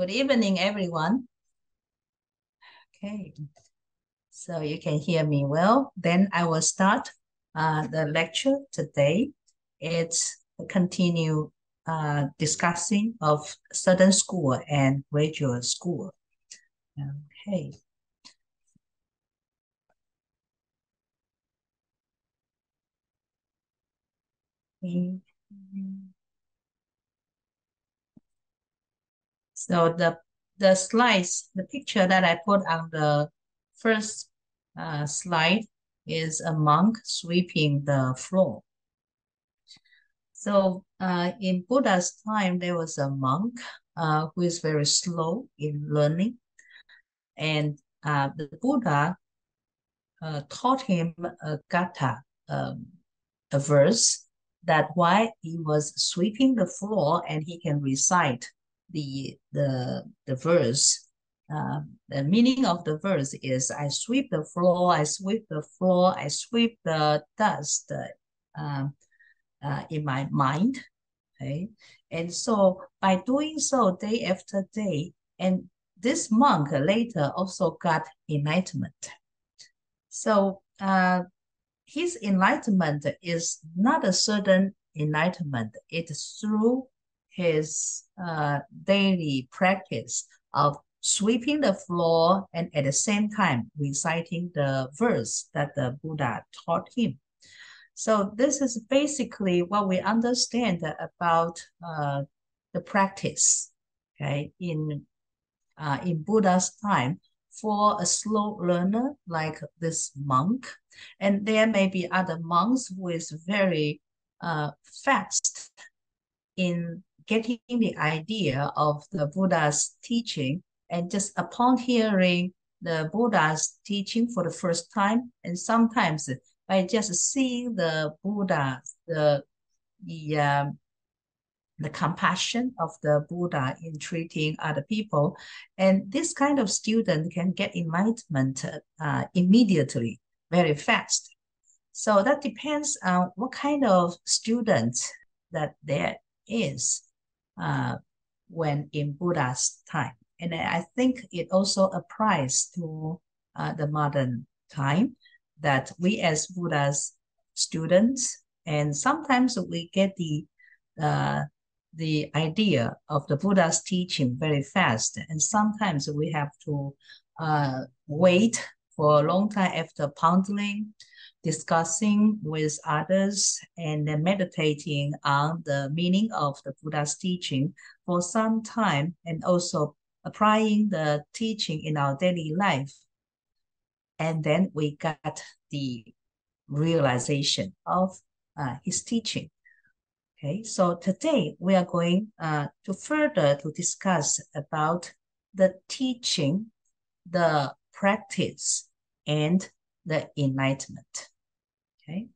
Good evening, everyone. Okay, so you can hear me well. Then I will start the lecture today. It's a continue discussing of student school and graduate school. Okay. So the slides, the picture that I put on the first slide is a monk sweeping the floor. So in Buddha's time, there was a monk who is very slow in learning. And the Buddha taught him a gatha, a verse, that while he was sweeping the floor and he can recite the verse. The meaning of the verse is, I sweep the floor, I sweep the floor, I sweep the dust in my mind. Okay? And so by doing so day after day, and this monk later also got enlightenment. So his enlightenment is not a certain enlightenment. It's through his daily practice of sweeping the floor and at the same time reciting the verse that the Buddha taught him. So this is basically what we understand about the practice, okay, in Buddha's time for a slow learner like this monk. And there may be other monks who is very fast in getting the idea of the Buddha's teaching, and just upon hearing the Buddha's teaching for the first time, and sometimes by just seeing the Buddha, the compassion of the Buddha in treating other people. And this kind of student can get enlightenment immediately, very fast. So that depends on what kind of student that there is when in Buddha's time. And I think it also applies to the modern time, that we as Buddha's students, and sometimes we get the idea of the Buddha's teaching very fast, and sometimes we have to wait for a long time after pondering, discussing with others, and then meditating on the meaning of the Buddha's teaching for some time, and also applying the teaching in our daily life. And then we got the realization of his teaching. Okay, so today we are going to further to discuss about the teaching, the practice, and the enlightenment. Okay,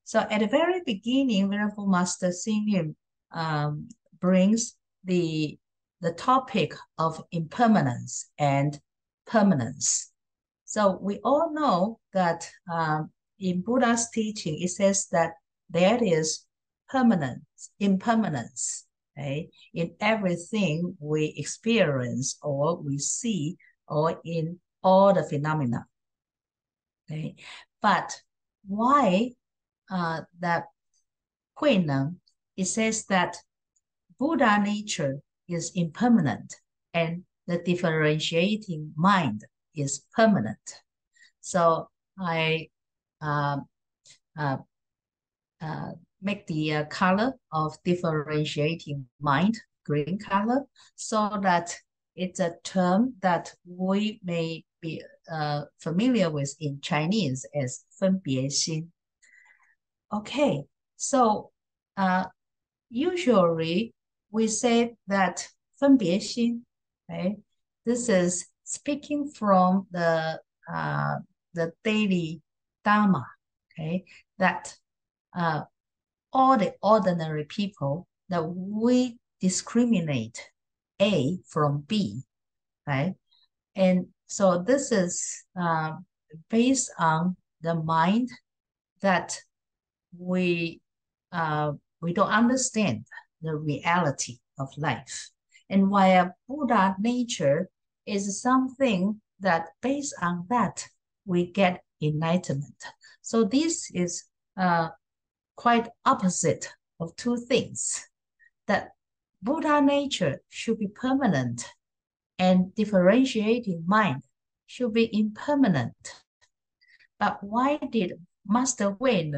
so at the very beginning, Venerable Master Xing Yun brings the topic of impermanence and permanence. So we all know that in Buddha's teaching, it says that there is permanence, impermanence, okay, in everything we experience or we see, or in all the phenomena. Okay, but why that Huineng, it says that Buddha nature is impermanent and the differentiating mind is permanent. So I make the color of differentiating mind green color, so that it's a term that we may be familiar with in Chinese as 分别心. Okay, so usually we say that 分别心, okay, this is speaking from the daily Dharma, okay, that all the ordinary people, that we discriminate A from B, right? And so this is based on the mind that we don't understand the reality of life. And while Buddha nature is something that based on that, we get enlightenment. So this is quite opposite of two things, that Buddha nature should be permanent and differentiating mind should be impermanent. But why did Master Wei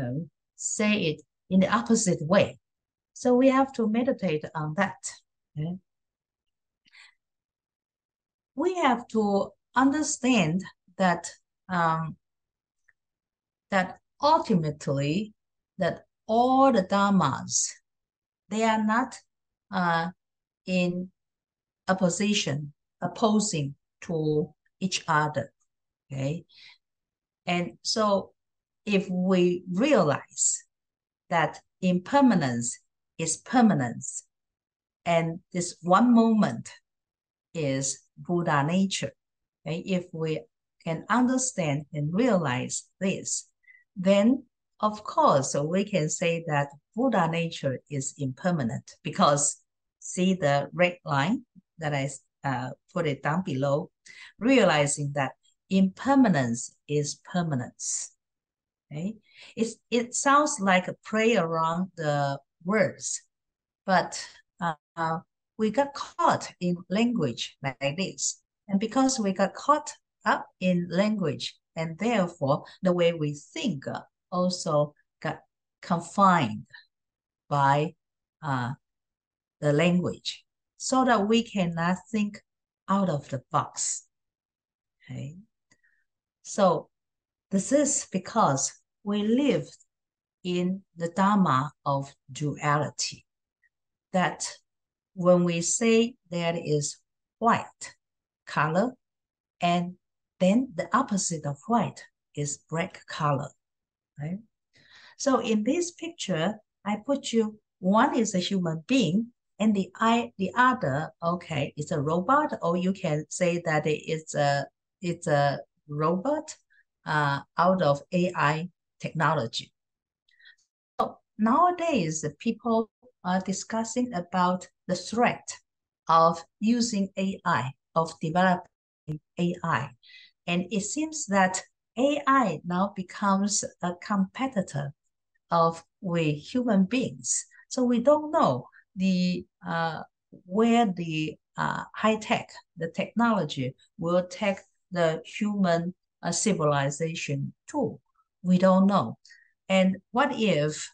say it in the opposite way? So we have to meditate on that. Okay? We have to understand that that ultimately that all the dharmas, they are not in opposing to each other. Okay. And so if we realize that impermanence is permanence, and this one moment is Buddha nature, okay? If we can understand and realize this, then of course we can say that Buddha nature is impermanent, because see the red line that I put it down below, realizing that impermanence is permanence. Okay? It sounds like a play around the words, but we got caught in language like this. And because we got caught up in language, and therefore the way we think also got confined by the language, so that we cannot think out of the box. Okay. So this is because we live in the Dharma of duality, that when we say there is white color, and then the opposite of white is black color, right? So in this picture, I put you, one is a human being, and the other, okay, is a robot, or you can say that it's a robot out of AI technology. So nowadays, people are discussing about the threat of using AI, of developing AI. And it seems that AI now becomes a competitor of we human beings. So we don't know where the high tech, the technology will take the human civilization to. We don't know. And what if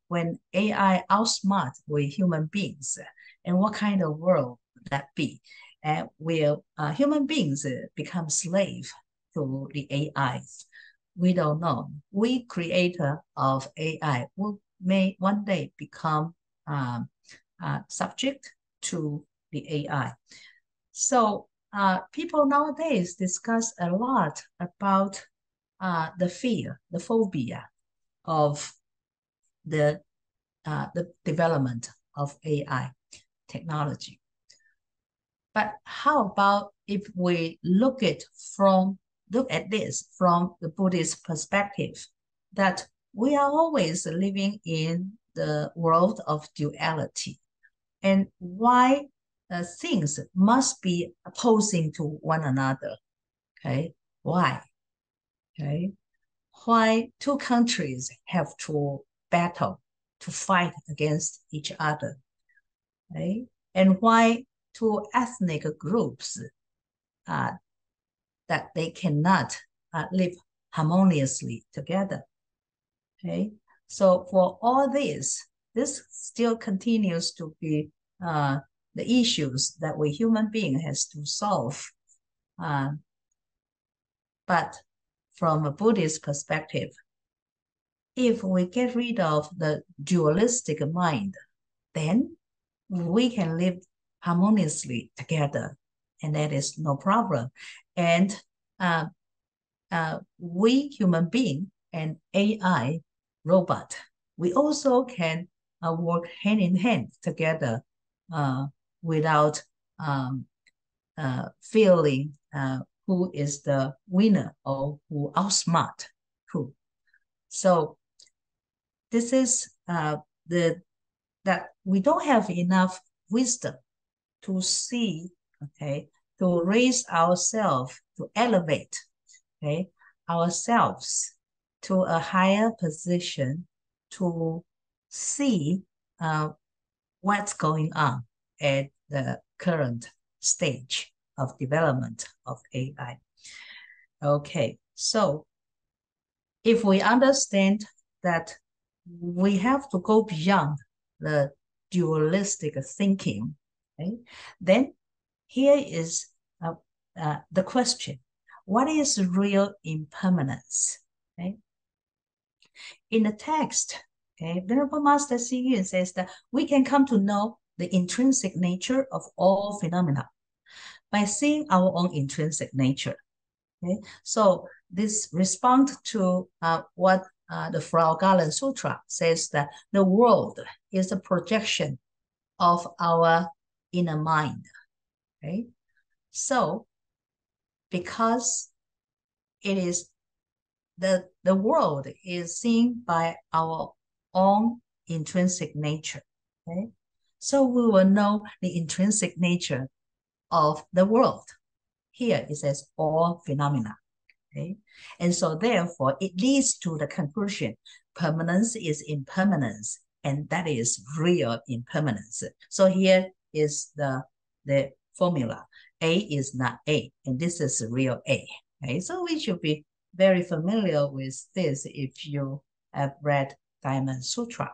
when AI outsmart we human beings, and what kind of world would that be? And will human beings become slave to the AIs? We don't know. We creator of AI may one day become subject to the AI. So people nowadays discuss a lot about the fear, the phobia of the development of AI technology. But how about if we look at this from the Buddhist perspective, that we are always living in the world of duality, and why things must be opposing to one another. Okay, why? Okay, why two countries have to battle, to fight against each other, right? And why two ethnic groups that they cannot live harmoniously together. Okay, so for all this still continues to be the issues that we human being has to solve. But from a Buddhist perspective, if we get rid of the dualistic mind, then we can live harmoniously together, and that is no problem. And we human being and AI robot, we also can work hand in hand together without feeling who is the winner or who outsmart who. So this is that we don't have enough wisdom to see, okay, to raise ourselves, to elevate, okay, ourselves to a higher position, to see what's going on at the current stage of development of AI. Okay, so if we understand that we have to go beyond the dualistic thinking, okay, then here is the question: what is real impermanence? Okay? In the text, okay, Venerable Master Xi Yun says that we can come to know the intrinsic nature of all phenomena by seeing our own intrinsic nature. Okay? So this responds to what the FoGuangHuB Sutra says, that the world is a projection of our inner mind. Okay? So because it is the world is seen by our own intrinsic nature. Okay? So we will know the intrinsic nature of the world. Here it says all phenomena. Okay? And so therefore it leads to the conclusion, permanence is impermanence, and that is real impermanence. So here is the formula. A is not A, and this is real A. Okay? So we should be very familiar with this if you have read Diamond Sutra.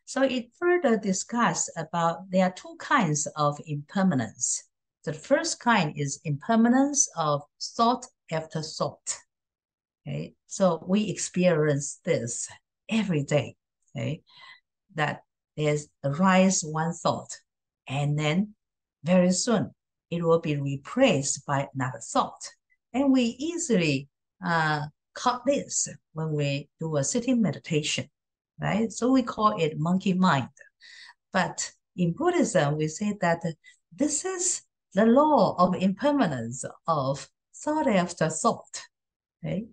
So it further discusses about there are two kinds of impermanence. The first kind is impermanence of thought after thought. Okay, so we experience this every day. Okay, that there's arise one thought, and then very soon it will be replaced by another thought, and we easily caught this when we do a sitting meditation, right? So we call it monkey mind. But in Buddhism, we say that this is the law of impermanence of thought after thought. Okay?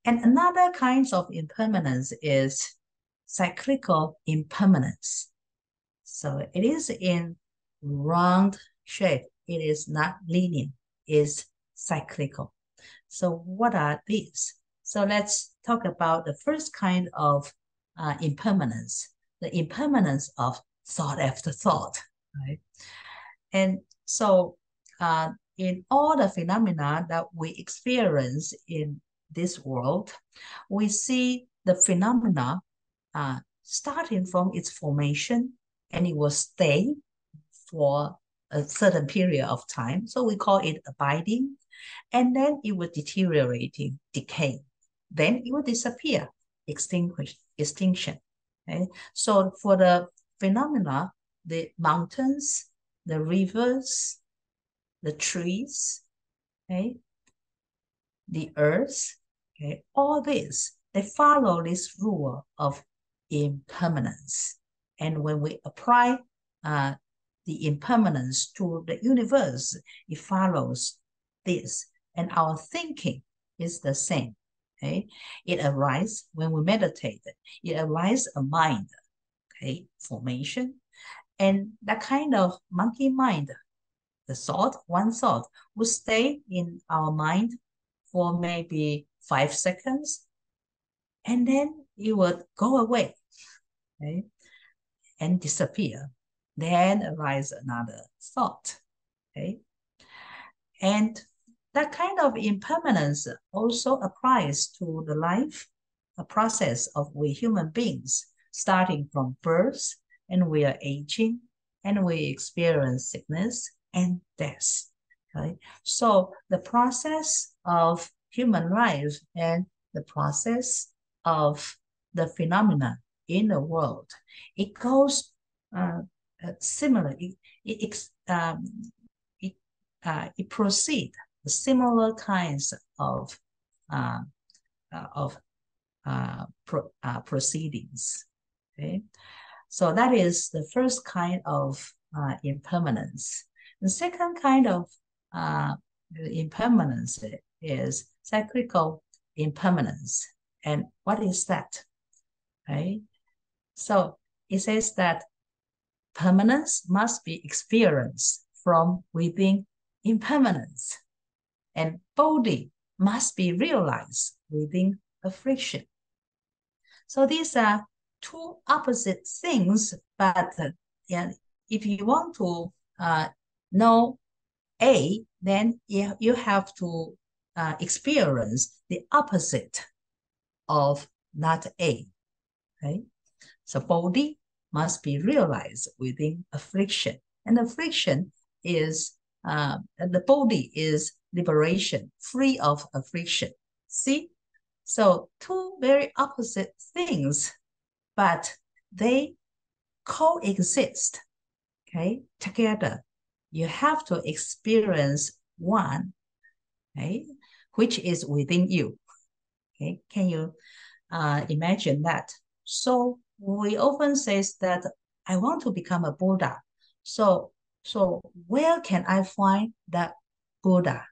And another kind of impermanence is cyclical impermanence. So it is in round shape. It is not linear. It's cyclical. So what are these? So let's talk about the first kind of impermanence, the impermanence of thought after thought, right? And so in all the phenomena that we experience in this world, we see the phenomena starting from its formation, and it will stay for a certain period of time. So we call it abiding, and then it will deteriorating, decay. Then it will disappear, extinction. Okay? So for the phenomena, the mountains, the rivers, the trees, okay, the earth, okay, all this, they follow this rule of impermanence. And when we apply the impermanence to the universe, it follows this. And our thinking is the same. Okay? It arises when we meditate. It arises a mind, okay, formation. And that kind of monkey mind, the thought, one thought, will stay in our mind for maybe 5 seconds, and then it would go away, okay, and disappear. Then arise another thought, okay? And that kind of impermanence also applies to the life, a process of we human beings, starting from birth, and we are aging, and we experience sickness and death. Okay? So the process of human life and the process of the phenomena in the world, it goes similar. It proceeds similar kinds of proceedings. Okay, so that is the first kind of impermanence. The second kind of impermanence is cyclical impermanence. And what is that? Right? So it says that permanence must be experienced from within impermanence, and Bodhi must be realized within affliction. So these are two opposite things, but if you want to know A, then you have to experience the opposite of that A. Okay? So Bodhi must be realized within affliction. And affliction is, the Bodhi is liberation, free of affliction. See? So two very opposite things, but they coexist, okay, together. You have to experience one, okay, which is within you. Okay, can you imagine that? So we often say that I want to become a Buddha. So where can I find that Buddha?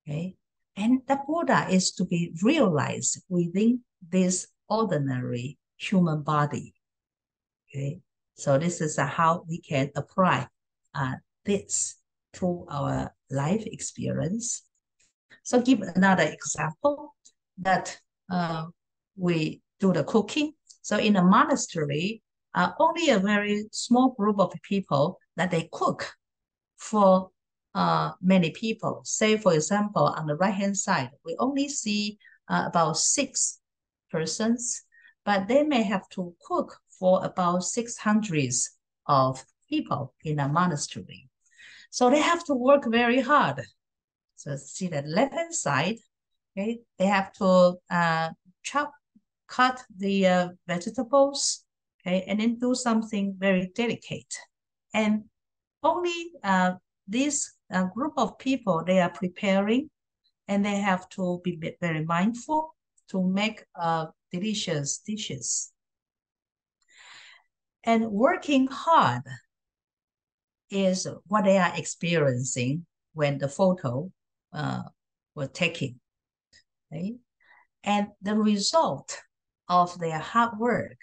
Okay, and the Buddha is to be realized within this ordinary human body. Okay, so this is how we can apply this to our life experience. So give another example that we do the cooking. So in a monastery, only a very small group of people that they cook for many people. Say, for example, on the right-hand side, we only see about 6 persons, but they may have to cook for about 600 of people in a monastery. So they have to work very hard. So see the left-hand side, okay? They have to cut the vegetables, okay, and then do something very delicate. And only this group of people, they are preparing, and they have to be very mindful to make delicious dishes. And working hard is what they are experiencing when the photo were taken. Okay? And the result of their hard work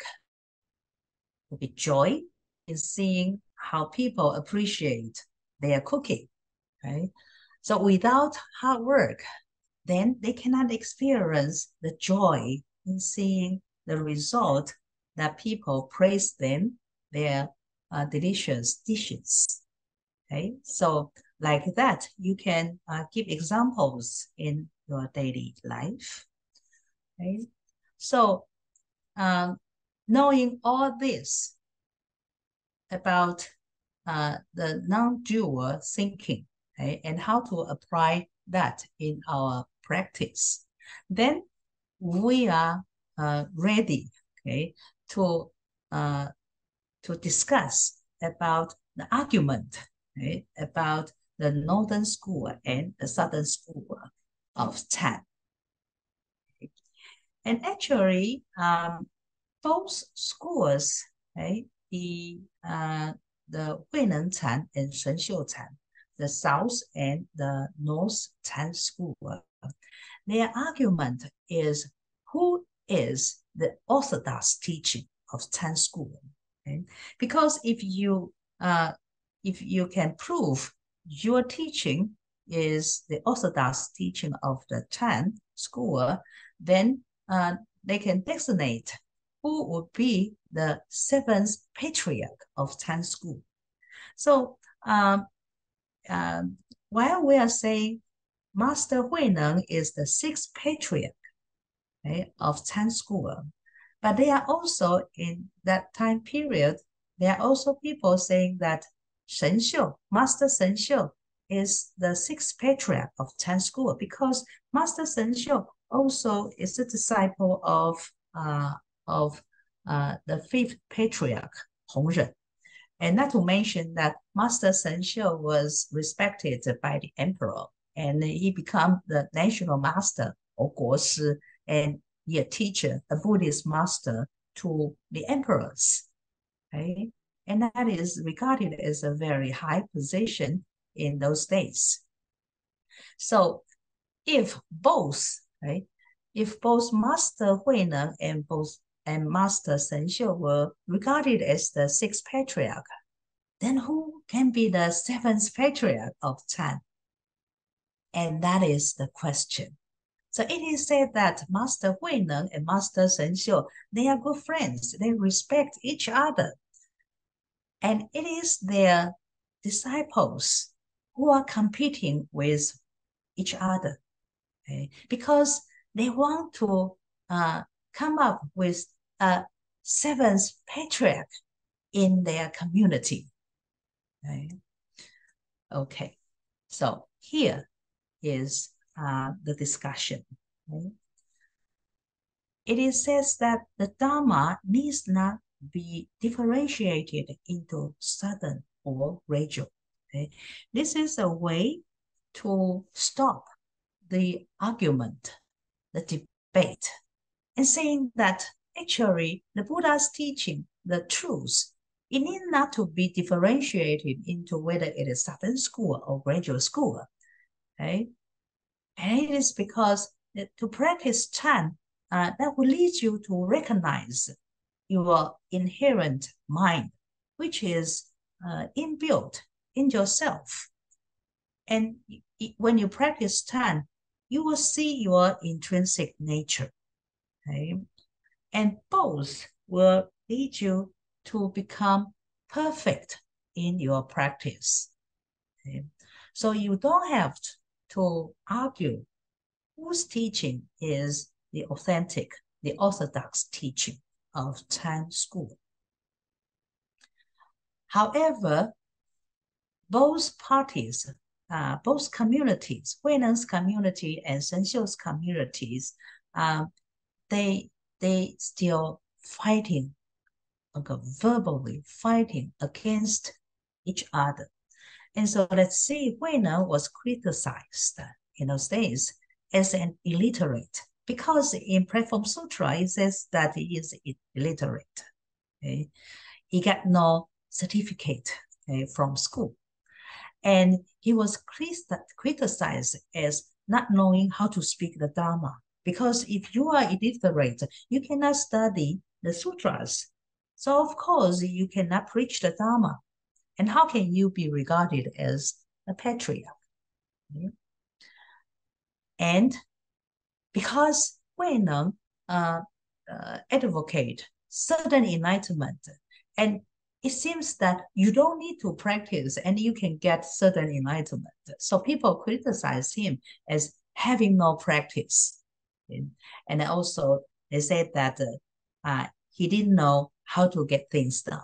will be joy in seeing how people appreciate their cooking. Okay? So without hard work, then they cannot experience the joy in seeing the result that people praise them, their delicious dishes. Okay, so like that, you can give examples in your daily life. Okay, so knowing all this about the non-dual thinking, okay, and how to apply that in our practice, then we are ready, okay, to discuss about the argument, okay, about the Northern School and the Southern School of Chan. Okay. And actually, both schools, okay, the Huineng Chan and Shen Xiu Chan, the South and the North Chan School, their argument is who is the orthodox teaching of Chan School. Okay? Because if you can prove your teaching is the orthodox teaching of the Chan School, then they can designate who would be the 7th patriarch of Chan School. So while we are saying Master Huineng is the 6th patriarch, okay, of Chan School, but they are also in that time period, there are also people saying that Shen Xiu, Master Shen Xiu, is the 6th patriarch of Chan School because Master Shen Xiu also is a disciple of the 5th patriarch Hongren. And not to mention that Master Shen Xiu was respected by the emperor, and he became the national master of Guoshi, and he a teacher, a Buddhist master to the emperors. Okay? And that is regarded as a very high position in those days. So if both, right, if both Master Huineng and Master Shen Xiu were regarded as the 6th patriarch, then who can be the seventh patriarch of Chan? And that is the question. So it is said that Master Huineng and Master Shen Xiu, they are good friends. They respect each other. And it is their disciples who are competing with each other, okay? Because they want to come up with a seventh patriarch in their community. Okay, so here is the discussion. Okay? It is said that the Dharma needs not be differentiated into southern or regional. Okay? This is a way to stop the argument, the debate, and saying that actually the Buddha's teaching, the truth, it need not to be differentiated into whether it is southern school or graduate school. Okay? And it is because to practice Chan, that will lead you to recognize your inherent mind, which is inbuilt in yourself. And when you practice Chan, you will see your intrinsic nature. Okay? And both will lead you to become perfect in your practice. Okay? So you don't have to argue whose teaching is the authentic, the orthodox teaching of Chan school. However, both parties, both communities, Huineng's community and Shen Xiu's communities, they still fighting, verbally fighting against each other. And so let's see, Huineng was criticized in those days as an illiterate, because in Platform Sutra, it says that he is illiterate. Okay? He got no certificate from school. And he was criticized as not knowing how to speak the Dharma. Because if you are illiterate, you cannot study the sutras. So of course, you cannot preach the Dharma. And how can you be regarded as a patriarch? Okay? And because Huineng advocate certain enlightenment, and it seems that you don't need to practice and you can get certain enlightenment. So people criticize him as having no practice. And also they said that he didn't know how to get things done.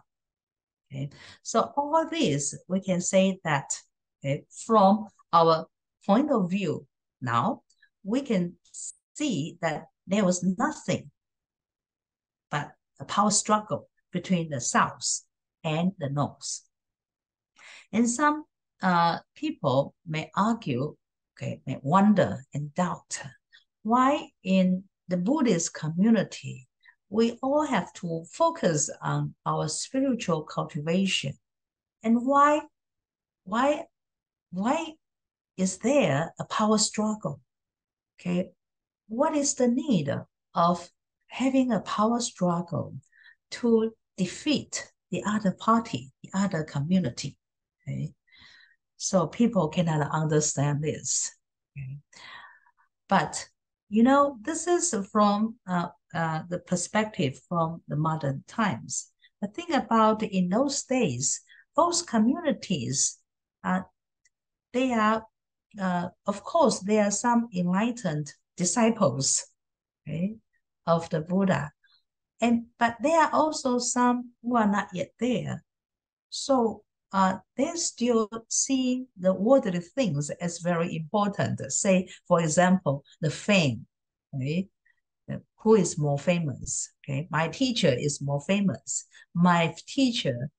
Okay? So all this, we can say that from our point of view now, we can see that there was nothing but a power struggle between the South and the North. And some people may argue, may wonder and doubt why in the Buddhist community, we all have to focus on our spiritual cultivation. And why is there a power struggle? Okay, what is the need of having a power struggle to defeat the other party, the other community? Okay, so people cannot understand this. Okay? But this is from the perspective from the modern times. The thing about in those days, those communities, they are, of course, there are some enlightened disciples, okay, of the Buddha, but there are also some who are not yet there. So they're still seeing the worldly things as very important. Say, for example, the fame. Okay? Who is more famous? Okay, my teacher is more famous. My teacher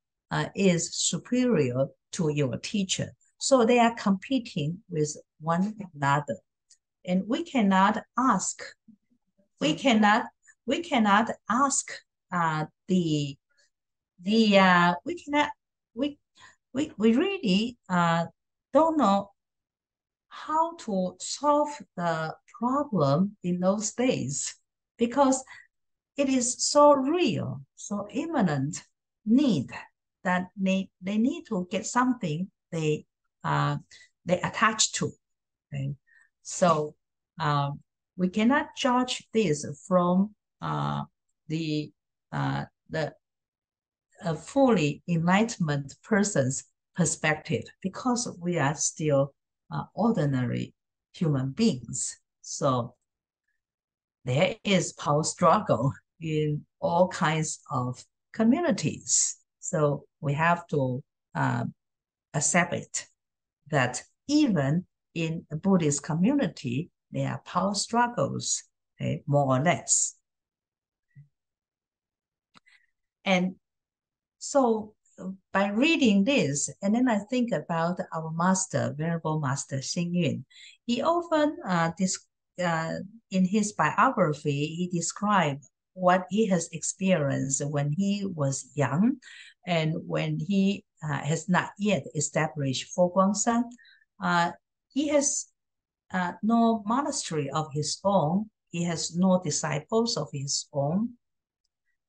is superior to your teacher. So they are competing with one another. And we cannot ask we cannot ask we really don't know how to solve the problem in those days, because it is so real, so imminent need that they need to get something they attach to. Okay? So we cannot judge this from the a fully enlightenment person's perspective, because we are still ordinary human beings. So there is power struggle in all kinds of communities. So we have to accept it, that even in a Buddhist community, there are power struggles, okay, more or less. And so by reading this, and then I think about our master, Venerable Master Xing Yun. He often, in his biography, he described what he has experienced when he was young and when he has not yet established FoGuangHuB. He has no monastery of his own. He has no disciples of his own.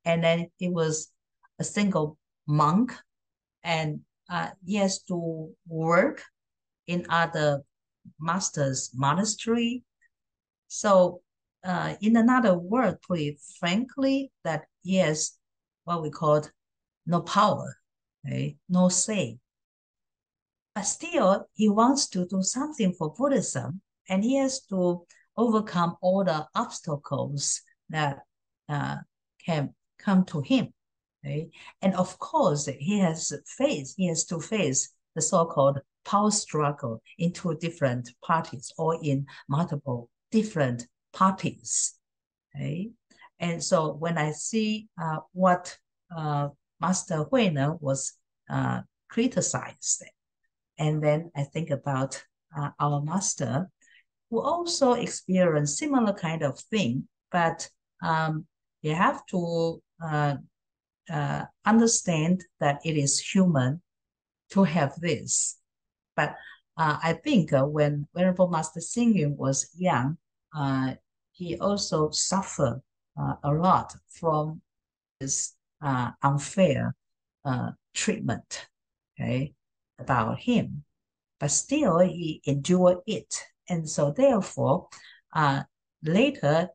And then he was a single monk, and he has to work in other masters' monastery. So in another word, put it frankly, that he has what we call no power, okay? No say. But still, he wants to do something for Buddhism, and he has to overcome all the obstacles that can come to him. Okay? And of course, he has to face the so-called power struggle in two different parties or in multiple different parties. Okay? And so when I see what Master Huineng was criticized, and then I think about our master, who also experienced similar kind of thing, but you have to understand that it is human to have this. But I think when Venerable Master Xing Yun was young, he also suffered a lot from this unfair treatment, okay, about him. But still, he endured it. And so therefore, later,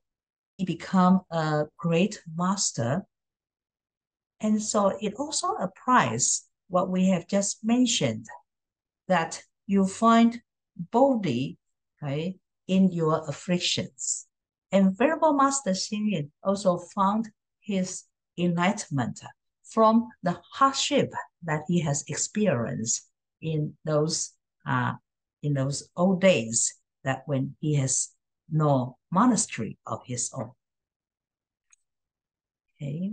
he became a great master. And so it also applies what we have just mentioned, that you find bodhi, okay, in your afflictions. And Venerable Master Xing Yun also found his enlightenment from the hardship that he has experienced in those old days, that when he has no monastery of his own. Okay.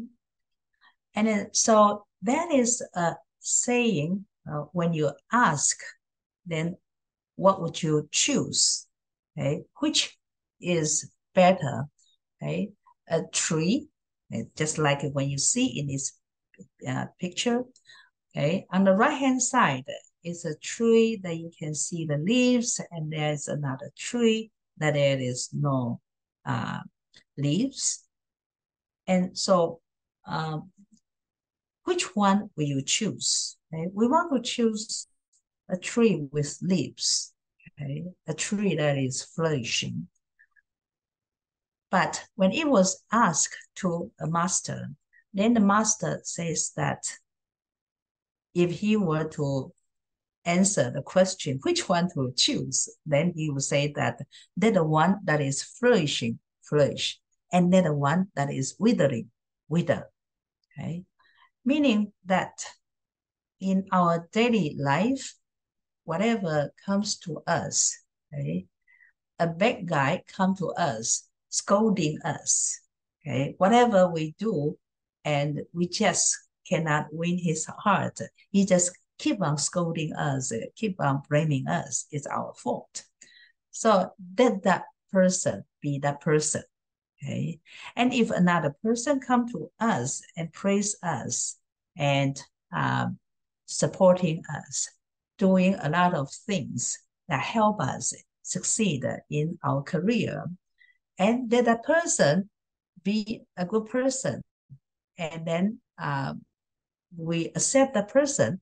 And then, so that is a saying, when you ask, then what would you choose? Okay, which is better? Okay, a tree, just like when you see in this picture. Okay, on the right hand side is a tree that you can see the leaves, and there's another tree that there is no leaves. And so which one will you choose? Okay? We want to choose a tree with leaves, okay? A tree that is flourishing. But when it was asked to a master, then the master says that if he were to answer the question, which one to choose, then he would say that let the one that is flourishing, flourish, and let the one that is withering, wither. Okay? Meaning that in our daily life, whatever comes to us, okay, a bad guy come to us, scolding us, okay, whatever we do, and we just cannot win his heart. He just keep on scolding us, keep on blaming us. It's our fault. So let that person be that person. Okay. And if another person come to us and praise us and supporting us, doing a lot of things that help us succeed in our career, and let that person be a good person, and then we accept the person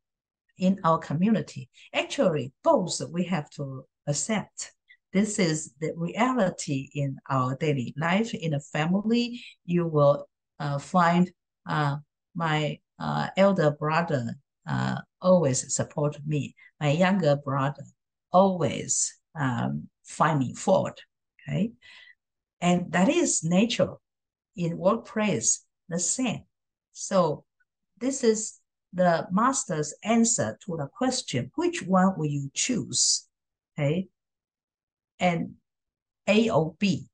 in our community. Actually, both we have to accept. This is the reality in our daily life. In a family, you will find my elder brother always support me. My younger brother always find me fault. Okay, and that is natural. In workplace, the same. So this is the master's answer to the question, which one will you choose? Okay, and A or B.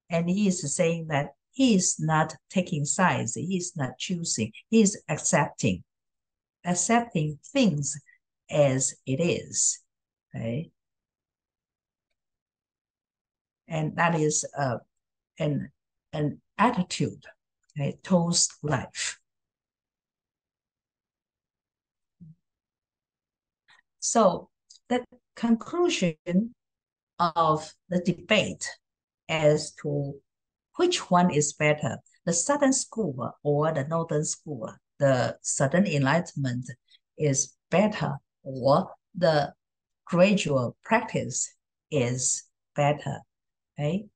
And he is saying that he is not taking sides, he is not choosing, he is accepting things as it is. Okay, and that is an attitude, okay, towards life. So the conclusion of the debate as to which one is better, the Southern School or the Northern School, the Southern Enlightenment is better, or the gradual practice is better. Okay?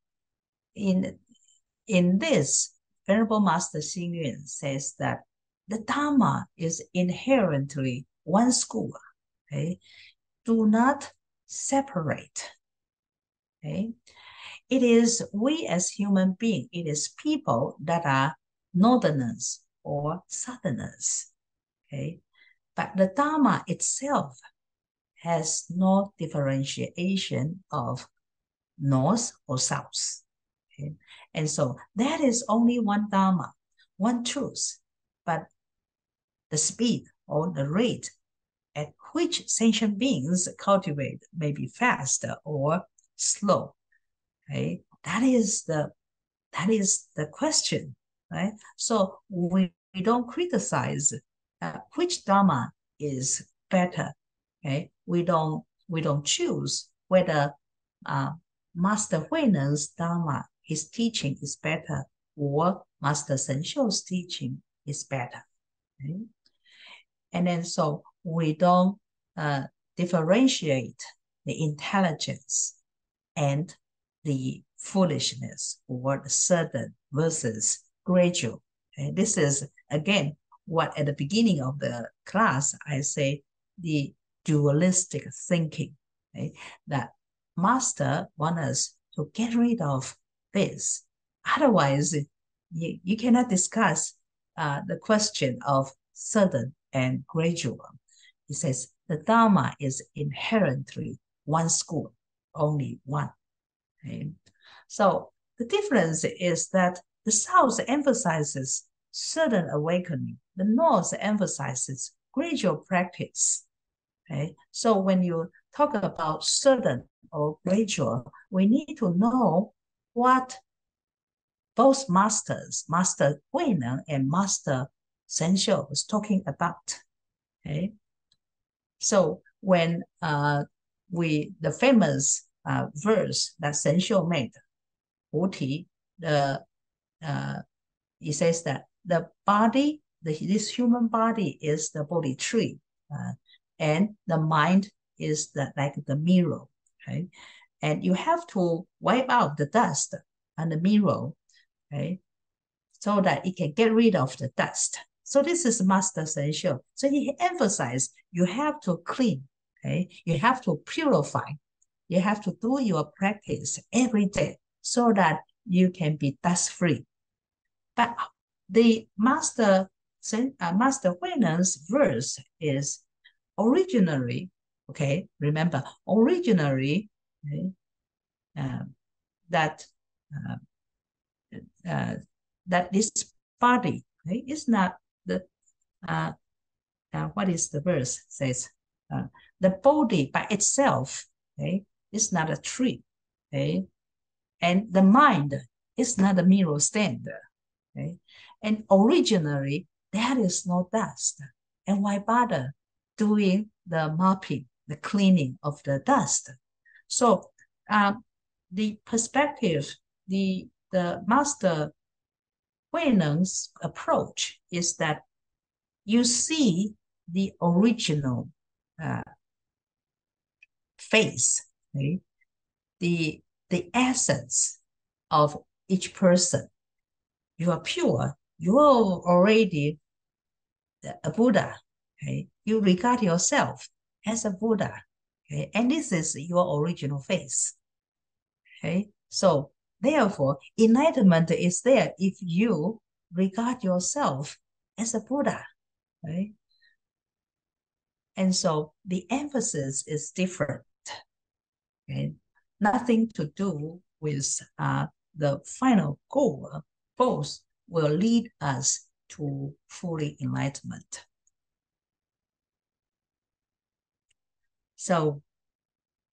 In this, Venerable Master Xing Yun says that the Dharma is inherently one school. Okay? Do not separate. Okay? It is we as human beings, it is people that are northerners or southerners. Okay? But the Dharma itself has no differentiation of north or south. Okay? And so that is only one Dharma, one truth. But the speed or the rate at which sentient beings cultivate may be fast or slow. Okay? That is the question, right? So we don't criticize which Dharma is better. Okay, we don't choose whether Master Huinen's Dharma, his teaching is better, or Master Shen Xiu's teaching is better. Okay? And then so we don't differentiate the intelligence and the foolishness, or the sudden versus gradual. Okay? This is, again, what at the beginning of the class I say, the dualistic thinking. Okay? That Master wants us to get rid of this. Otherwise, you cannot discuss the question of sudden and gradual. He says the Dharma is inherently one school, only one. Okay? So the difference is that the South emphasizes sudden awakening, the North emphasizes gradual practice. Okay? So when you talk about sudden or gradual, we need to know what both masters, Master Huineng and Master Shen Xiu, was talking about. Okay? So when the famous verse that Shen Xiu made, Wu he says that the body, this human body is the Bodhi tree, and the mind is like the mirror. Okay? And you have to wipe out the dust on the mirror, okay, so that it can get rid of the dust. So this is Master Shen Xiu. So he emphasized you have to clean, okay? You have to purify. You have to do your practice every day so that you can be dust-free. But the Master Huinen's verse is originally, okay, remember, originally, okay, that this body, okay, is not the, what is the verse says? The body by itself, okay, is not a tree, okay, and the mind is not a mirror stand, okay, and originally there is no dust, and why bother doing the mopping, the cleaning of the dust? So the perspective, the Master Huineng's approach is that you see the original face, okay? The essence of each person. You are pure. You are already a Buddha. Okay? You regard yourself as a Buddha. Okay? And this is your original face. Okay? So therefore, enlightenment is there if you regard yourself as a Buddha. Okay? And so the emphasis is different. Okay? Nothing to do with the final goal. Both will lead us to fully enlightenment. So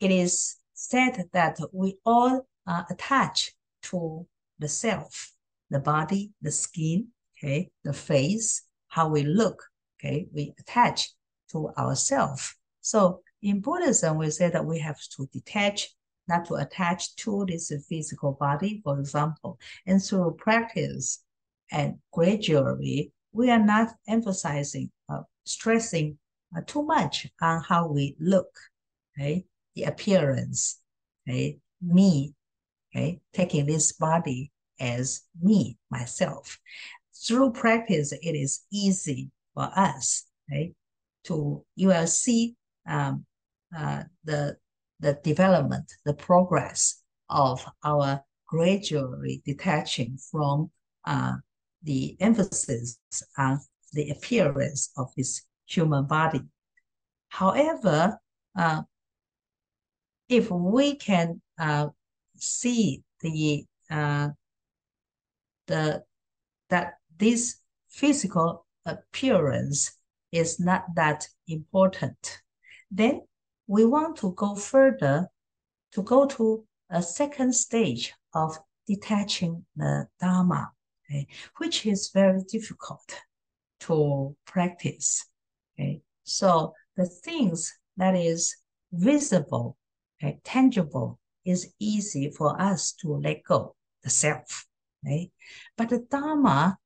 it is said that we all are attached to the self, the body, the skin, okay, the face, how we look, okay, we attach to ourselves. So in Buddhism, we say that we have to detach, not to attach to this physical body, for example, and through practice and gradually, we are not emphasizing, stressing too much on how we look, okay, the appearance, okay, me, okay, taking this body as me, myself. Through practice, it is easy for us, okay, you will see the development, the progress of our gradually detaching from the emphasis on the appearance of this human body. However, if we can see that this physical appearance is not that important, then we want to go further, to go to a second stage of detaching the Dharma, okay, which is very difficult to practice. Okay? So the things that is visible, okay, tangible, is easy for us to let go, the self. Okay? But the Dharma,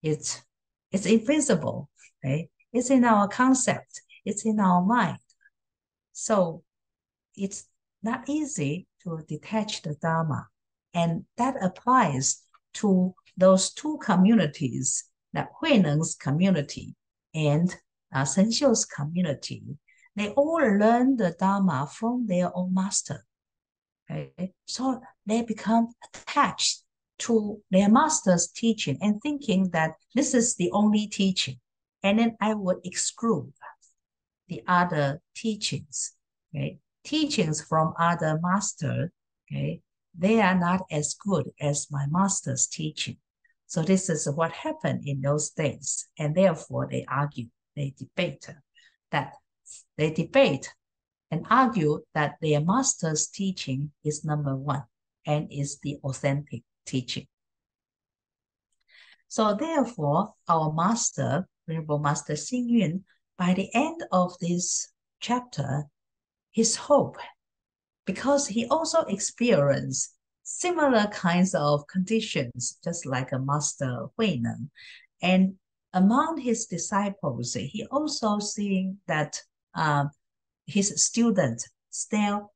it's invisible. Okay? It's in our concept. It's in our mind. So it's not easy to detach the Dharma. And that applies to those two communities, that Huineng's community and Shen Xiu's community. They all learn the Dharma from their own master. Okay? So they become attached to their master's teaching and thinking that this is the only teaching. And then I would exclude the other teachings. Okay? Teachings from other masters, okay, they are not as good as my master's teaching. So this is what happened in those days. And therefore they argue, they debate and argue that their master's teaching is number one and is the authentic teaching. So therefore, our master, Venerable Master Xing Yun, by the end of this chapter, his hope, because he also experienced similar kinds of conditions, just like a Master Huineng. And among his disciples, he also seeing that his students still,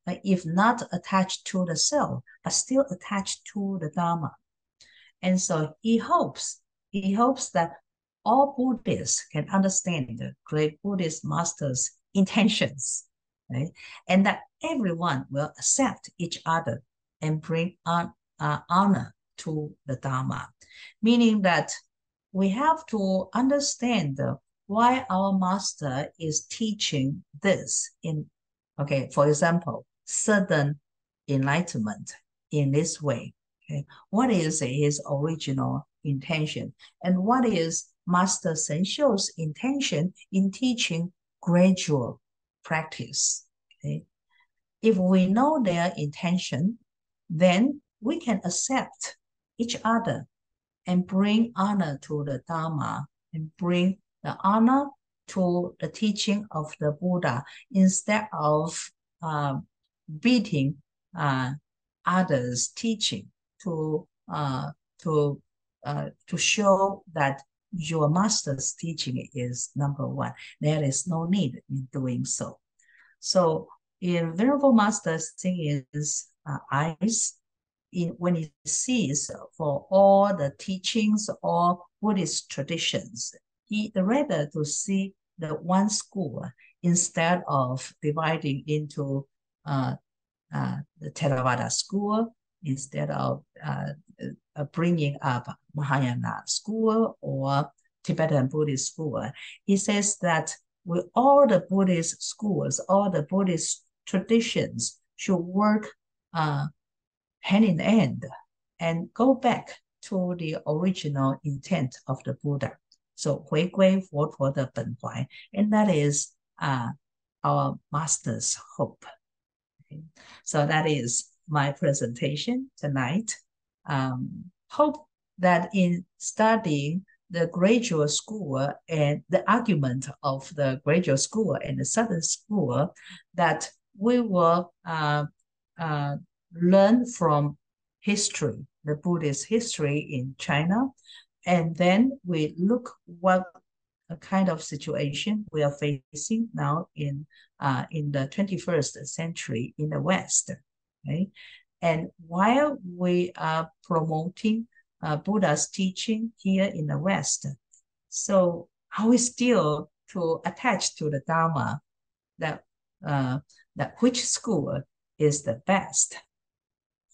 if not attached to the self, but still attached to the Dharma. And so he hopes that all Buddhists can understand the great Buddhist master's intentions, right? And that everyone will accept each other and bring honor to the Dharma, meaning that we have to understand why our master is teaching this in, okay, for example, sudden enlightenment in this way. Okay, what is his original intention? And what is Master Shen Xiu's intention in teaching gradual practice? Okay, if we know their intention, then we can accept each other and bring honor to the Dharma and bring the honor to the teaching of the Buddha instead of beating others' teaching to show that your master's teaching is number one. There is no need in doing so. So in Venerable Master's thing is eyes, when he sees for all the teachings or Buddhist traditions, he rather to see the one school instead of dividing into the Theravada school, instead of bringing up Mahayana school or Tibetan Buddhist school. He says that with all the Buddhist schools, all the Buddhist traditions should work hand in hand and go back to the original intent of the Buddha. So 回归佛陀的本怀, and that is our master's hope. Okay. So that is my presentation tonight. Hope that in studying the graduate school and the argument of the graduate school and the southern school, that we will learn from history, the Buddhist history in China, and then we look what kind of situation we are facing now in the 21st century in the West. Okay? And while we are promoting Buddha's teaching here in the West, so are we still to attach to the Dharma that which school is the best?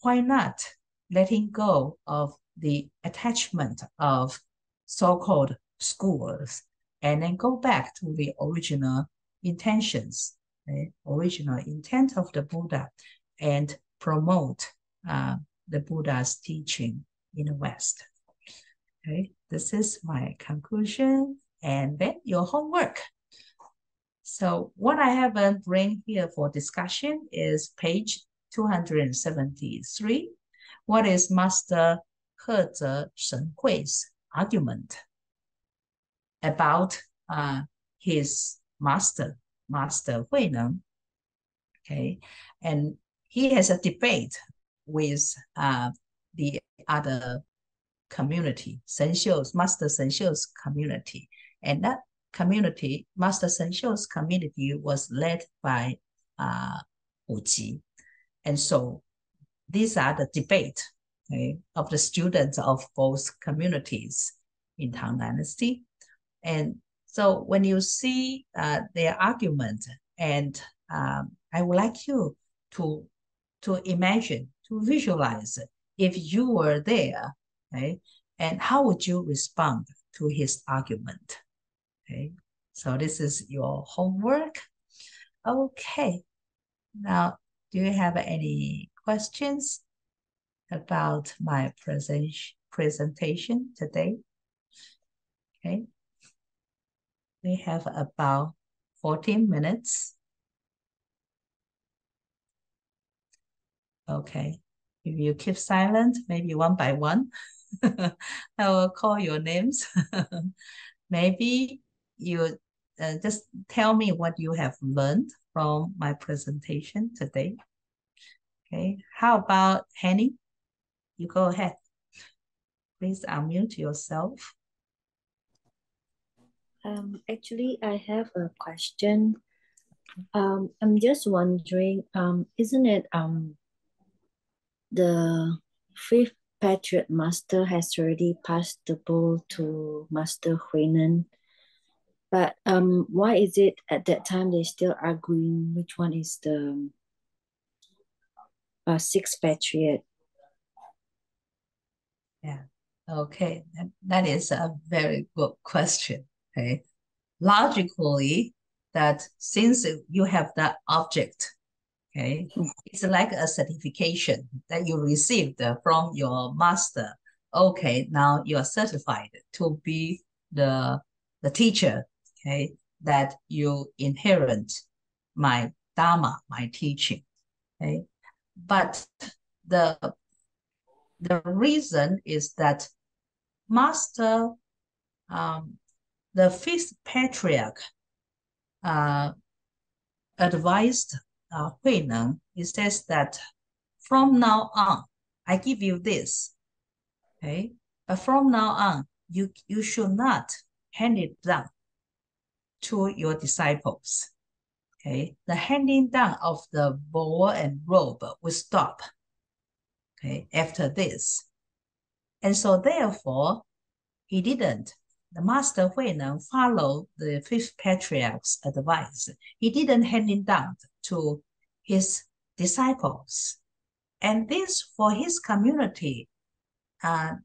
Why not letting go of the attachment of so-called schools and then go back to the original intentions, okay? Original intent of the Buddha, and promote the Buddha's teaching in the West. Okay, this is my conclusion, and then your homework. So what I haven't bring here for discussion is page 273. What is Master He Ze Shen Hui's argument about his master Huineng? Okay, and he has a debate with the other community, Master Shen Xiu's community, and that community, Master Shen Xiu's community, was led by Wu Ji. And so these are the debate, okay, of the students of both communities in Tang Dynasty. And so when you see their argument, and I would like you to imagine, to visualize if you were there, okay, and how would you respond to his argument? Okay, so this is your homework. Okay, now do you have any questions about my presentation today? Okay, we have about 14 minutes. Okay, if you keep silent, maybe one by one, I will call your names. Maybe you just tell me what you have learned from my presentation today. Okay, how about Henny? You go ahead. Please unmute yourself. Actually, I have a question. I'm just wondering, isn't it the fifth Patriot Master has already passed the ball to Master Huineng? But why is it at that time they're still arguing which one is the sixth Patriot? Yeah, okay, that is a very good question. Okay, logically, that since you have that object, okay, it's like a certification that you received from your master. Okay, now you are certified to be the teacher, okay, that you inherit my Dharma, my teaching, okay. But the reason is that master, the fifth patriarch, advised Huineng. He says that from now on, I give you this, okay? But from now on, you should not hand it down to your disciples. Okay, the handing down of the bowl and robe will stop. Okay, after this, and so therefore he didn't. The master Huineng followed the fifth patriarch's advice. He didn't hand it down to his disciples, and this for his community,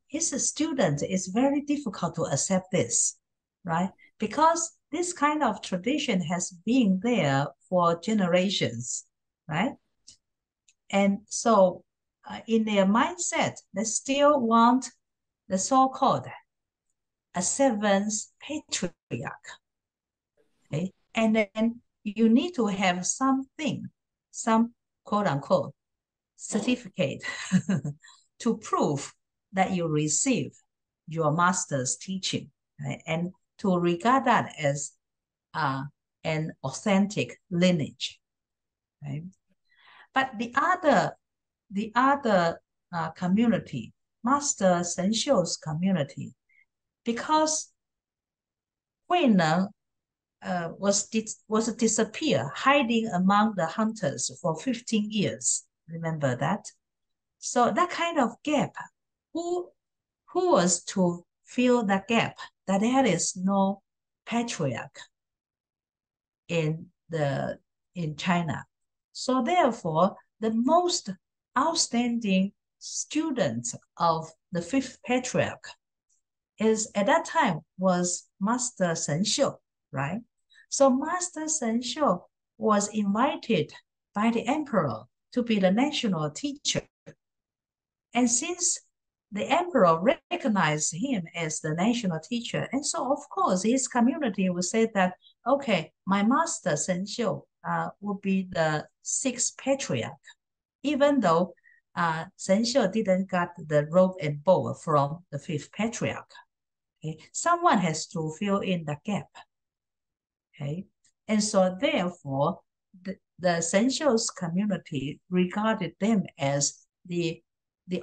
his students, is very difficult to accept this, right? Because this kind of tradition has been there for generations, right? And so in their mindset, they still want the so-called a seventh patriarch. Okay? And then you need to have something, some quote unquote certificate to prove that you receive your master's teaching, right? And to regard that as an authentic lineage, right? But the other community, Master Shen Xiu's community, because Huineng was disappear, hiding among the hunters for 15 years. Remember that? So that kind of gap, who was to fill that gap? That there is no patriarch in China. So therefore, the most outstanding student of the fifth patriarch is at that time was Master Shen Xiu, right? So Master Shen Xiu was invited by the emperor to be the national teacher. And since the emperor recognized him as the national teacher, and so of course his community would say that, okay, my master Shen Xiu would be the sixth patriarch, even though Shen Xiu didn't get the robe and bowl from the fifth patriarch. Okay? Someone has to fill in the gap. Okay, and so therefore, the Shen Xiu's community regarded them as the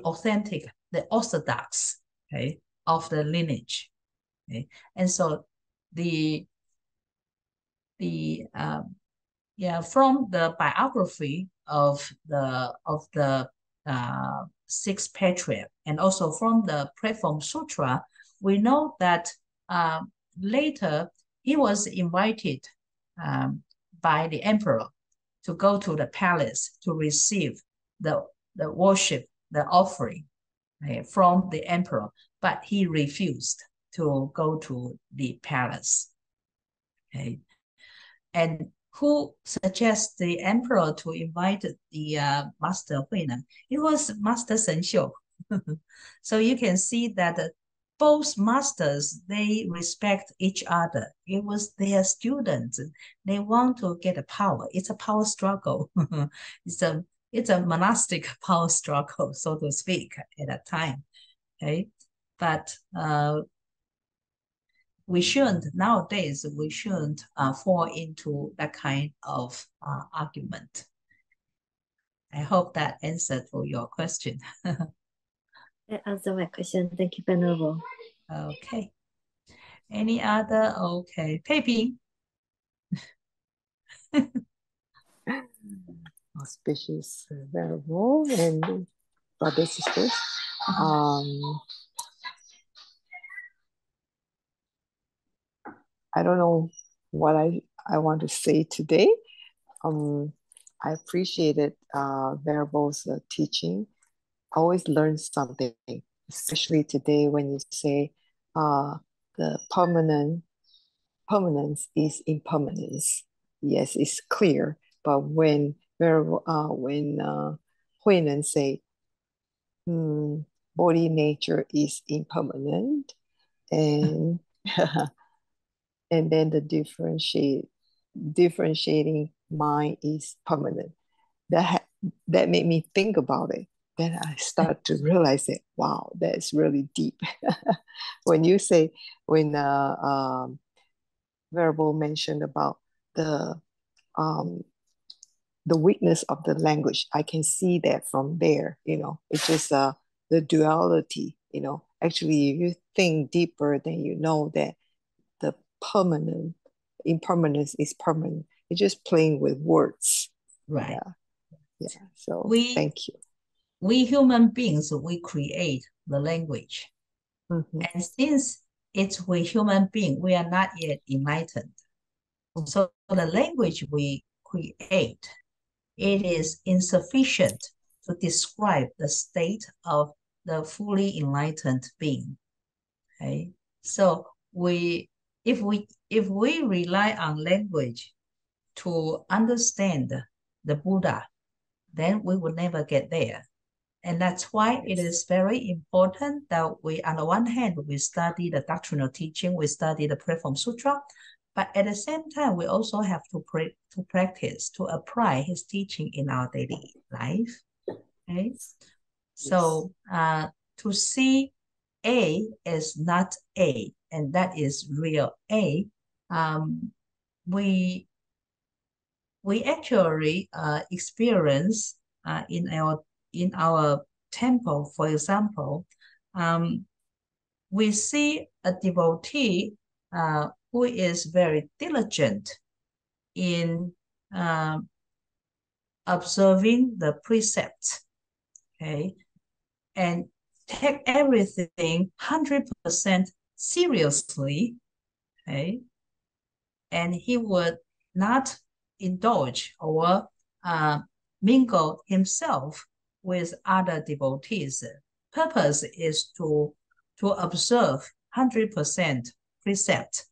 authentic, the orthodox, okay, of the lineage. Okay, and so from the biography of the sixth patriarch, and also from the Platform Sutra, we know that later he was invited by the emperor to go to the palace to receive the worship, the offering, okay, from the emperor, but he refused to go to the palace. Okay, and who suggests the emperor to invite the Master Huineng? It was Master Shen Xiu. So you can see that both masters, they respect each other. It was their students. They want to get a power. It's a power struggle. it's a monastic power struggle, so to speak, at that time. Okay, but nowadays, we shouldn't fall into that kind of argument. I hope that answered for your question. That answered my question. Thank you, Venerable. Okay. Any other? Okay. Pei. Auspicious Venerable and brothers, sisters. I don't know what I want to say today. I appreciated Venerable's teaching. I always learn something, especially today when you say the permanence is impermanence. Yes, it's clear. But when Huineng say body nature is impermanent, and and then the differentiating mind is permanent. That made me think about it. Then I start to realize that, wow, that's really deep. When Venerable mentioned about the weakness of the language, I can see that from there. It's just the duality. Actually, if you think deeper, then you know that the permanent impermanence is permanent. It's just playing with words. Right. Yeah. So We thank you. we human beings, we create the language. Mm-hmm. And since it's we human being, we are not yet enlightened. Mm-hmm. So the language we create, it is insufficient to describe the state of the fully enlightened being. Okay. So if we rely on language to understand the Buddha, then we will never get there. And that's why it is very important that we, on the one hand, we study the doctrinal teaching, we study the Platform Sutra, but at the same time, we also have to practice, to apply his teaching in our daily life. Okay? So to see A is not A, and that is real A, we actually experience in our temple, for example, we see a devotee who is very diligent in observing the precepts, okay, and take everything 100% seriously, okay, and he would not indulge or mingle himself with other devotees. Purpose is to observe 100% precept,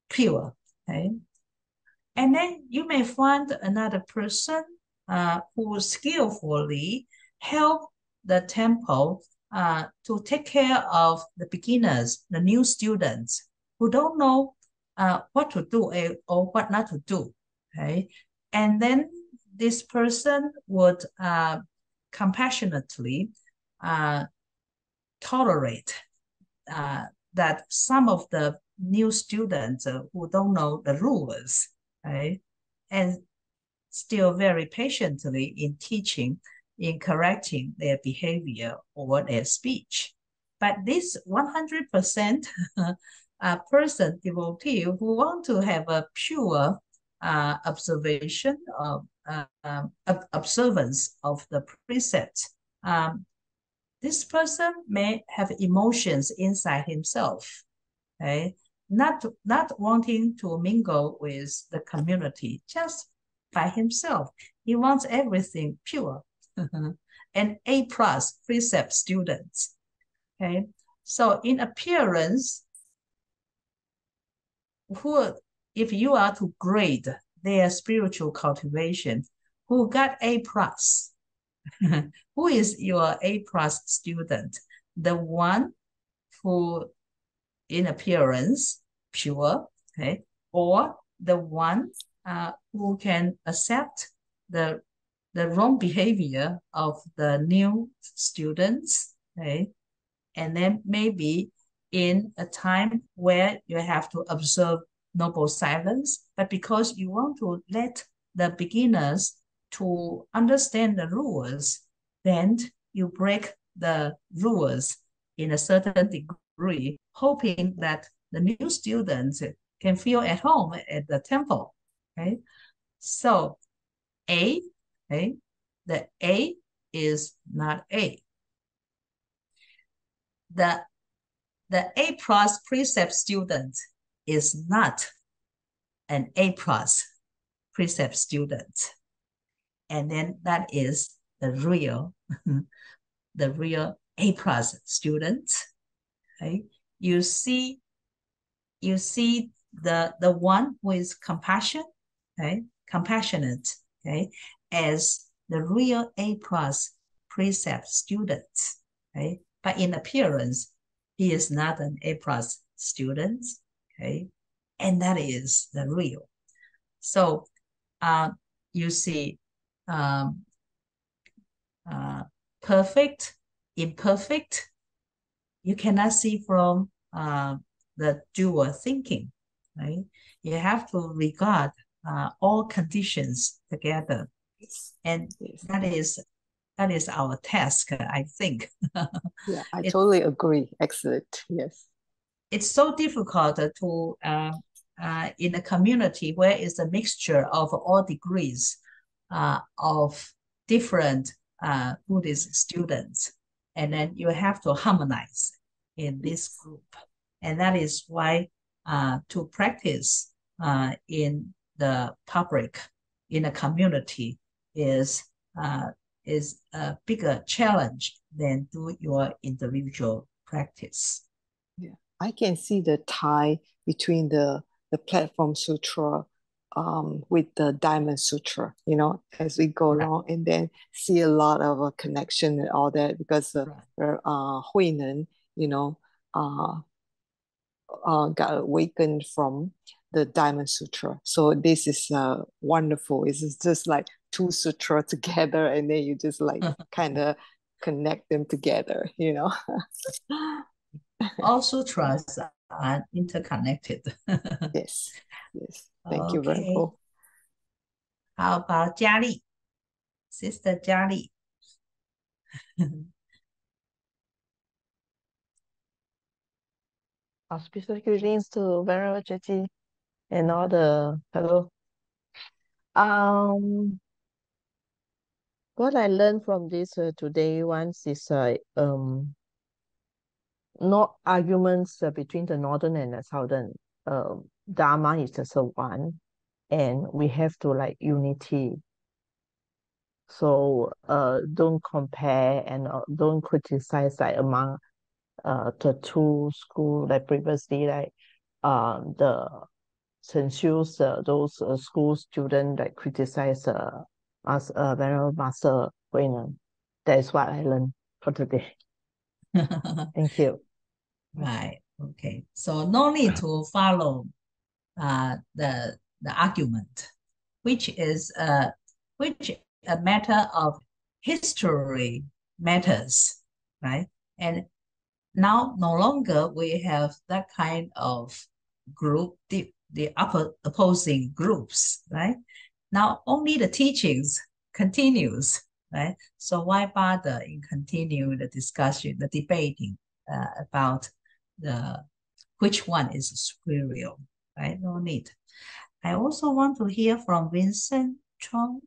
pure. Okay? And then you may find another person who skillfully help the temple to take care of the beginners, the new students who don't know what to do or what not to do. Okay? And then this person would compassionately tolerate that some of the new students who don't know the rules, right? And still very patiently in teaching, in correcting their behavior or their speech. But this 100% person, devotee, who want to have a pure observation of observance of the precepts, this person may have emotions inside himself, okay? Not wanting to mingle with the community, just by himself. He wants everything pure. And A+ precept students. Okay, so in appearance, if you are to grade their spiritual cultivation, who got A+? Who is your A+ student? The one who, in appearance, pure, okay, or the one who can accept the wrong behavior of the new students, okay, and then maybe in a time where you have to observe noble silence, but because you want to let the beginners to understand the rules, then you break the rules in a certain degree, hoping that the new students can feel at home at the temple. Okay, so A, okay, the A is not A. The A+ precept student is not an A+ precept student. And then that is the real A+ student. Okay? You see the one who is compassionate, as the real A+ precept student. Okay? But in appearance, he is not an A+ student. Okay? And that is the real. So you see perfect, imperfect, you cannot see from the dual thinking, right? You have to regard all conditions together. And that is That is our task, I think. Yeah, I totally agree. Excellent. Yes. It's so difficult to in a community where it's a mixture of all degrees of different Buddhist students, and then you have to harmonize in this group, and that is why to practice in the public, in a community, is a bigger challenge than do your individual practice. Yeah, I can see the tie between the platform sutra with the diamond sutra, as we go along, and then see a lot of a connection and all that, because Huinan, got awakened from the diamond sutra. So this is wonderful. It's just like two sutra together, and then you just like kind of connect them together. All sutras are interconnected. Yes. Thank you, Okay. Venerable. How about Jiali? Sister Jiali? Auspicious greetings to Venerable Jeji and all the fellow. What I learned from this today once is not arguments between the northern and the southern. Dharma is just one, and we have to like unity. So don't compare and don't criticize like among the two schools, like previously, like the censures those school students that criticize us Venerable Master Huinan. That is what I learned for today. Thank you. Right. Okay. So no need to follow the argument, which is which a matter of history matters, right? And now no longer we have that kind of group, the opposing groups, right? Now only the teachings continues, right? So why bother in continue the discussion, the debating about the which one is superior, right? No need. I also want to hear from Vincent Chong.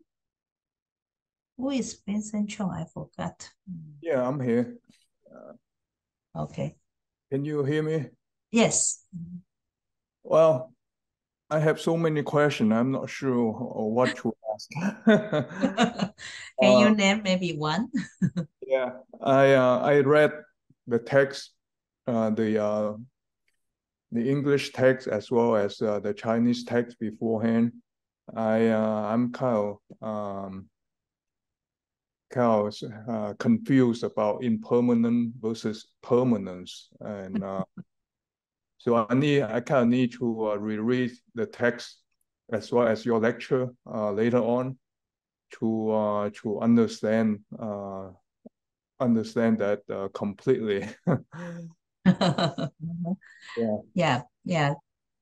Who is Vincent Chong? I forgot. Yeah, I'm here. Okay. Can you hear me? Yes. Well, I have so many questions. I'm not sure what to ask. Can you name maybe one? Yeah, I read the text, the English text as well as the Chinese text beforehand. I'm kind of confused about impermanent versus permanence, and so I kind of need to reread the text as well as your lecture later on to understand that completely. Yeah.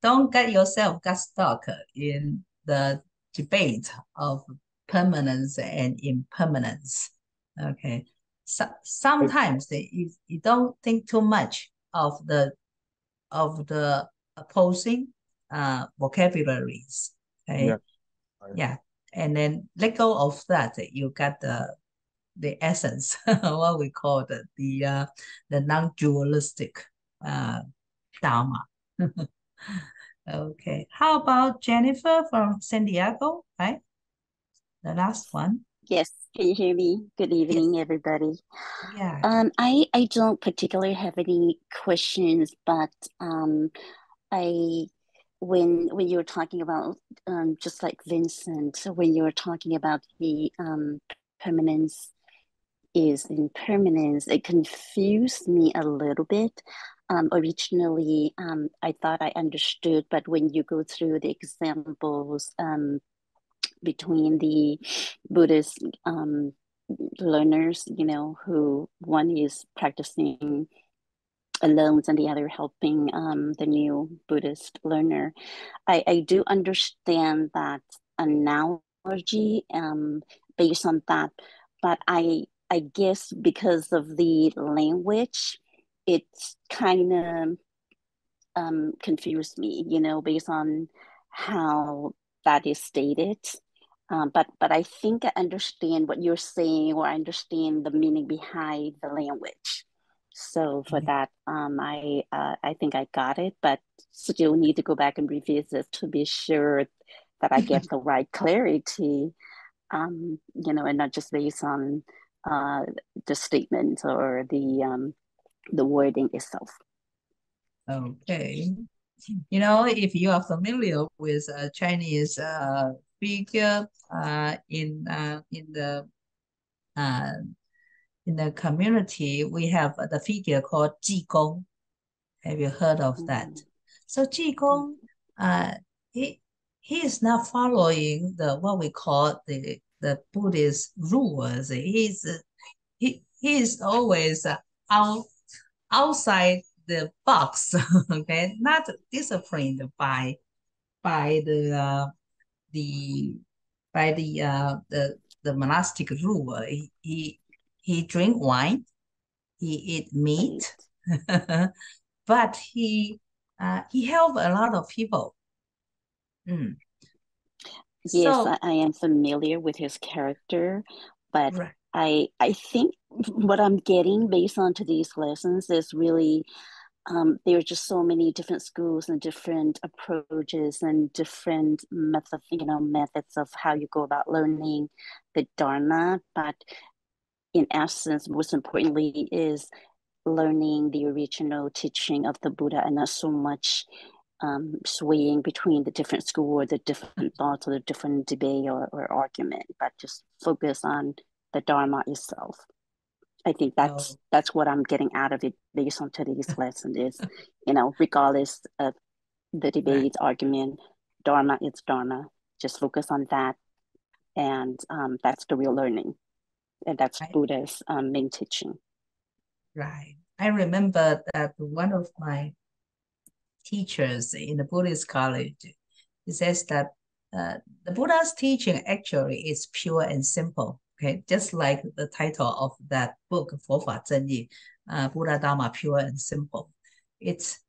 Don't get yourself got stuck in the debate of permanence and impermanence. Okay. So, sometimes you don't think too much of the opposing vocabularies. Okay. Yeah. And then let go of that. You got the essence, what we call the non-dualistic Dharma. Okay. How about Jennifer from San Diego? Right? The last one. Yes, can you hear me? Good evening, everybody. Yeah. I don't particularly have any questions, but when you were talking about just like Vincent, when you were talking about the permanence is impermanence, it confused me a little bit. Originally, I thought I understood, but when you go through the examples between the Buddhist learners, who one is practicing alone and the other helping the new Buddhist learner, I do understand that analogy based on that, but I I guess because of the language, it's kind of confused me, based on how that is stated. But I think I understand what you're saying, or I understand the meaning behind the language. So for that, I think I got it, but still need to go back and revisit to be sure that I get the right clarity, and not just based on the statement or the wording itself. Okay. If you are familiar with a Chinese figure uh, in the community, we have the figure called Gong. Have you heard of that? So Gong, he is not following what we call the Buddhist rules. He is always outside the box, okay, not disciplined by the by the monastic rule. He drink wine, he eat meat, but he help a lot of people. Yes, So I am familiar with his character, but right. I think what I'm getting based on today's lessons is really there are just so many different schools and different approaches and different methods of how you go about learning the Dharma. But in essence, most importantly, is learning the original teaching of the Buddha, and not so much swaying between the different school or the different thoughts or the different debate or argument, but just focus on the Dharma itself. I think that's what I'm getting out of it based on today's lesson is, regardless of the debate, argument, Dharma is Dharma. Just focus on that. And that's the real learning. And that's Buddha's main teaching. Right. I remember that one of my teachers in the Buddhist college, he says that the Buddha's teaching actually is pure and simple. Okay, just like the title of that book, 佛法真义, Buddha Dharma, pure and simple. It's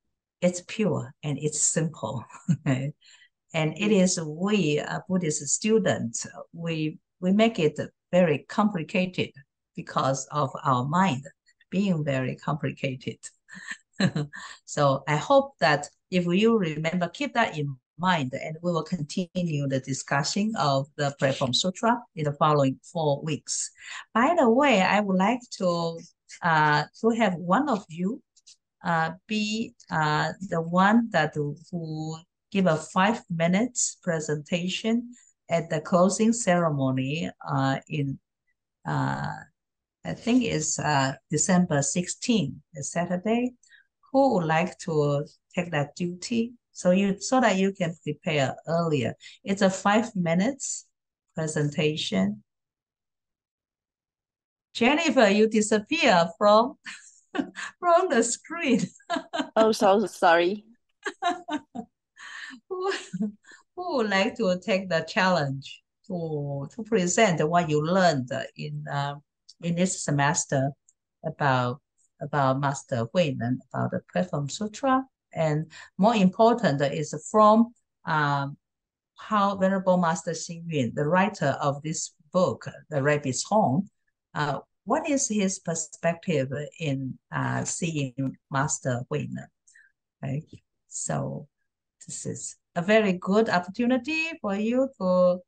pure and it's simple. Okay? And it is we, Buddhist students, we make it very complicated because of our mind being very complicated. So I hope that if you remember, keep that in mind, and we will continue the discussion of the Platform Sutra in the following 4 weeks. By the way, I would like to have one of you be the one who give a 5 minutes presentation at the closing ceremony in I think it's December 16th, Saturday. Who would like to take that duty so that you can prepare earlier? It's a 5 minutes presentation. Jennifer, you disappear from the screen. Oh, so sorry. Who would like to take the challenge to present what you learned in this semester about Master Huinan, about the Platform Sutra, and more important is from how Venerable Master Xing, the writer of this book, The Rabbit's Home, what is his perspective in seeing Master Huinan? Right? So this is a very good opportunity for you to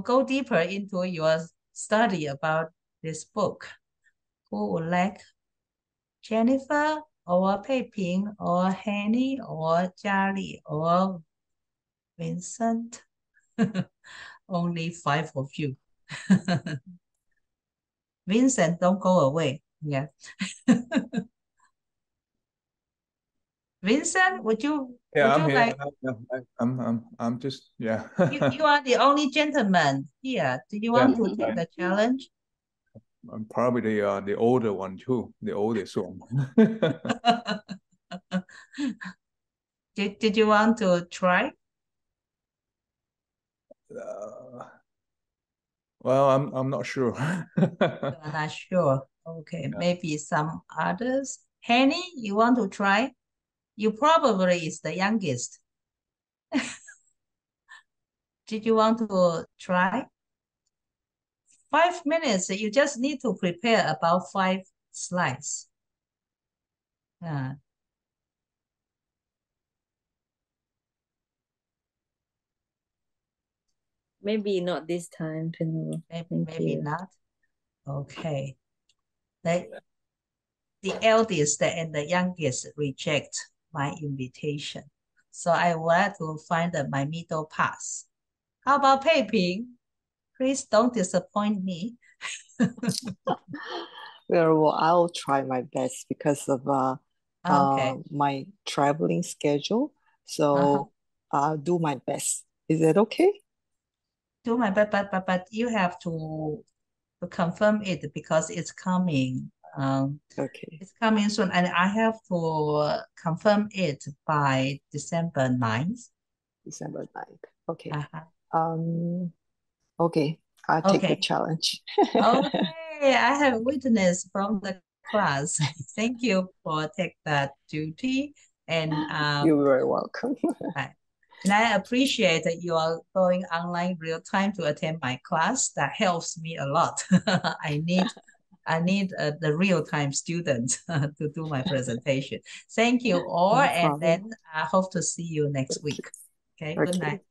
go deeper into your study about this book. Who would like? Jennifer or Pei Ping or Henny or Jali or Vincent? Only 5 of you. Vincent, don't go away. Yeah. Vincent, would you I'm here. like? I'm just, yeah. You are the only gentleman here. Do you want to take the challenge? I'm probably the older one too, the oldest one. Did you want to try? Well, I'm not sure. You're not sure. Okay, maybe some others. Henny, you want to try? You probably is the youngest. Did you want to try? 5 minutes, you just need to prepare about 5 slides. Maybe not this time, Pino. Maybe not. Okay. The eldest and the youngest reject my invitation. So I want to find my middle path. How about Pei Ping? Please don't disappoint me. Well, I'll try my best because of Okay. my traveling schedule. So I'll do my best. Is that okay? Do my best, but you have to confirm it because it's coming. Okay. It's coming soon, and I have to confirm it by December 9th. December 9th. Okay. Uh-huh. Okay. I'll take the Okay. challenge. Okay, I have witness from the class. Thank you for take that duty, and You're very welcome. and I appreciate that you are going online real time to attend my class. That helps me a lot. I need the real time student to do my presentation. Thank you all, No and problem. then I hope to see you next week. Okay, good night.